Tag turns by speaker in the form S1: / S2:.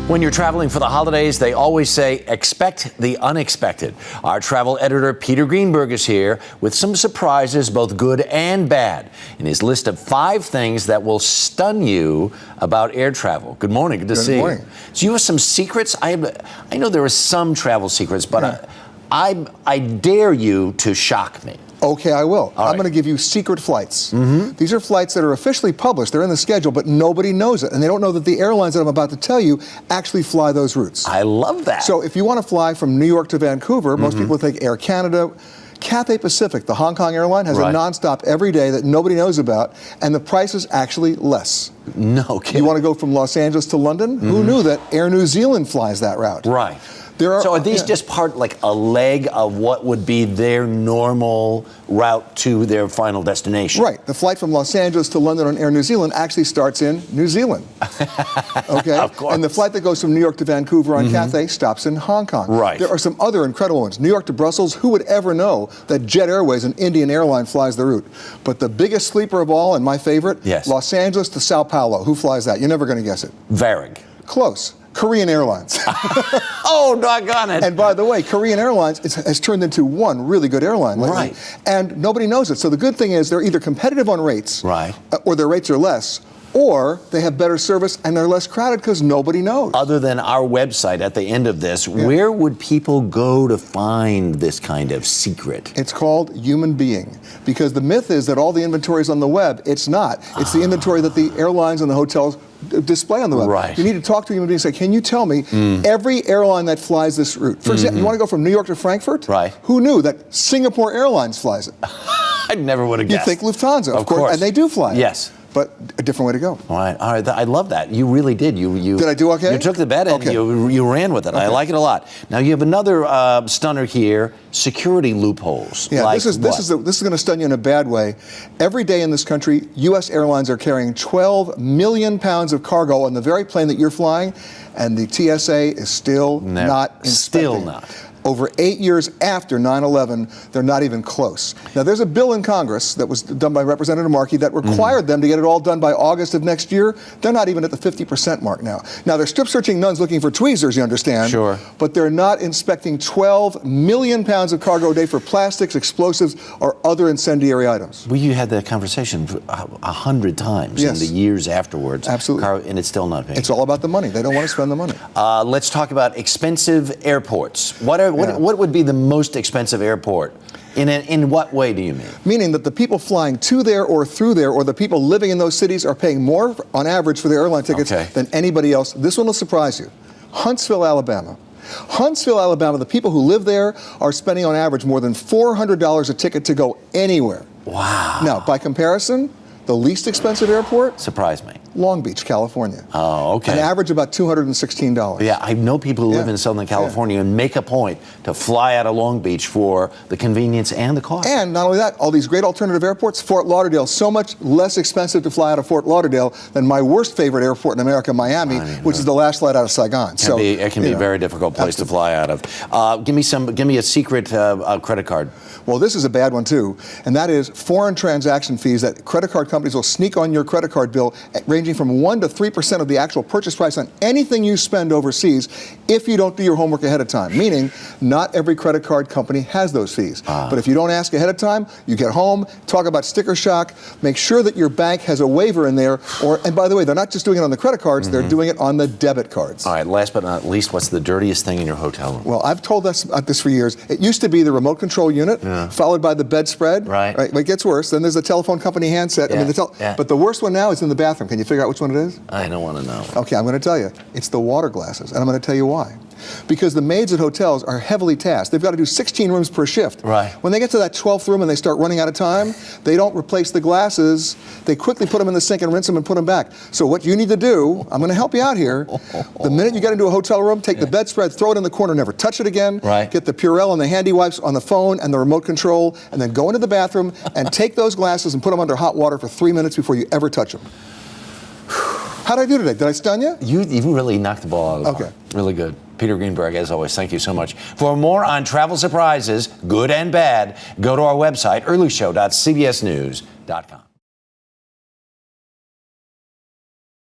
S1: When you're traveling for the holidays, they always say, expect the unexpected. Our travel editor, Peter Greenberg, is here with some surprises, both good and bad, in his list of 5 things that will stun you about air travel. Good morning. Good to see you. So you have some secrets? I know there are some travel secrets, but I dare you to shock me.
S2: Okay, I will. I'm going to give you secret flights. These are flights that are officially published. They're in the schedule, but nobody knows it. And they don't know that the airlines that I'm about to tell you actually fly those routes.
S1: I love that.
S2: So if you want to fly from New York to Vancouver, most people take Air Canada. Cathay Pacific, the Hong Kong airline, has a nonstop every day that nobody knows about, and the price is actually less.
S1: No kidding.
S2: You want to go from Los Angeles to London? Who knew that Air New Zealand flies that route?
S1: Right. So are these just like a leg of what would be their normal route to their final destination?
S2: Right. The flight from Los Angeles to London on Air New Zealand actually starts in New Zealand. Okay?
S1: Of course.
S2: And the flight that goes from New York to Vancouver on Cathay stops in Hong Kong.
S1: Right.
S2: There are some other incredible ones. New York to Brussels, who would ever know that Jet Airways, an Indian airline, flies the route? But the biggest sleeper of all, and my favorite, Los Angeles to Sao Paulo. Who flies that? You're never going to guess it.
S1: Varig.
S2: Close. Korean Airlines.
S1: Oh, doggone it.
S2: And by the way, Korean Airlines has turned into one really good airline lately.
S1: Right.
S2: And nobody knows it. So the good thing is they're either competitive on rates, or their rates are less, or they have better service and they're less crowded because nobody knows.
S1: Other than our website at the end of this, where would people go to find this kind of secret?
S2: It's called Human Being, because the myth is that all the inventory is on the web. It's not. It's the inventory that the airlines and the hotels display on the web.
S1: Right.
S2: You need to talk to a human being and say, can you tell me every airline that flies this route? For example, you want to go from New York to Frankfurt?
S1: Right.
S2: Who knew that Singapore Airlines flies it?
S1: I never would have guessed.
S2: You think Lufthansa, of course. And they do fly it.
S1: Yes.
S2: But a different way to go.
S1: All right. I love that. You really did. You
S2: did I do okay?
S1: You took the bet and you ran with it. I like it a lot. Now you have another stunner here: security loopholes.
S2: Yeah,
S1: like
S2: this is going to stun you in a bad way. Every day in this country, U.S. airlines are carrying 12 million pounds of cargo on the very plane that you're flying, and the TSA is still not inspecting.
S1: Still not.
S2: Over 8 years after 9/11, they're not even close. Now, there's a bill in Congress that was done by Representative Markey that required them to get it all done by August of next year. They're not even at the 50% mark now. Now, they're strip searching nuns looking for tweezers, you understand.
S1: Sure.
S2: But they're not inspecting 12 million pounds of cargo a day for plastics, explosives, or other incendiary items.
S1: You had that conversation 100 times in the years afterwards.
S2: Absolutely.
S1: And it's still not paying.
S2: It's all about the money. They don't want to spend the money.
S1: Let's talk about expensive airports. What would be the most expensive airport? In what way do you mean? Meaning
S2: that the people flying to there or through there, or the people living in those cities, are paying more on average for their airline tickets than anybody else. This one will surprise you. Huntsville, Alabama. Huntsville, Alabama, the people who live there are spending on average more than $400 a ticket to go anywhere.
S1: Wow.
S2: Now, by comparison, the least expensive airport?
S1: Surprise me.
S2: Long Beach, California.
S1: Oh, okay.
S2: An average about $216.
S1: Yeah, I know people who live in Southern California and make a point to fly out of Long Beach for the convenience and the cost.
S2: And not only that, all these great alternative airports. Fort Lauderdale, so much less expensive to fly out of Fort Lauderdale than my worst favorite airport in America, Miami, which is the last flight out of Saigon.
S1: It can be a very difficult place to fly out of. Give me a secret credit card.
S2: Well, this is a bad one too, and that is foreign transaction fees that credit card companies will sneak on your credit card bill, ranging from 1 to 3% of the actual purchase price on anything you spend overseas if you don't do your homework ahead of time. Meaning, not every credit card company has those fees. But if you don't ask ahead of time, you get home, talk about sticker shock, make sure that your bank has a waiver in there, and by the way, they're not just doing it on the credit cards, they're doing it on the debit cards.
S1: All right, last but not least, what's the dirtiest thing in your hotel room?
S2: Well, I've told us this for years. It used to be the remote control unit, followed by the bedspread.
S1: Right.
S2: But it gets worse. Then there's the telephone company handset. But the worst one now is in the bathroom. Can you figure out which one it is?
S1: I don't want to know.
S2: Okay, I'm going to tell you. It's the water glasses, and I'm going to tell you why. Because the maids at hotels are heavily tasked. They've got to do 16 rooms per shift.
S1: Right.
S2: When they get to that 12th room and they start running out of time, they don't replace the glasses. They quickly put them in the sink and rinse them and put them back. So what you need to do, I'm going to help you out here. The minute you get into a hotel room, take the bedspread, throw it in the corner, never touch it again.
S1: Right.
S2: Get the Purell and the handy wipes on the phone and the remote control, and then go into the bathroom and take those glasses and put them under hot water for 3 minutes before you ever touch them. How did I do today? Did I stun you?
S1: You really knocked the ball out of the park. Really good. Peter Greenberg, as always, thank you so much. For more on travel surprises, good and bad, go to our website, earlyshow.cbsnews.com.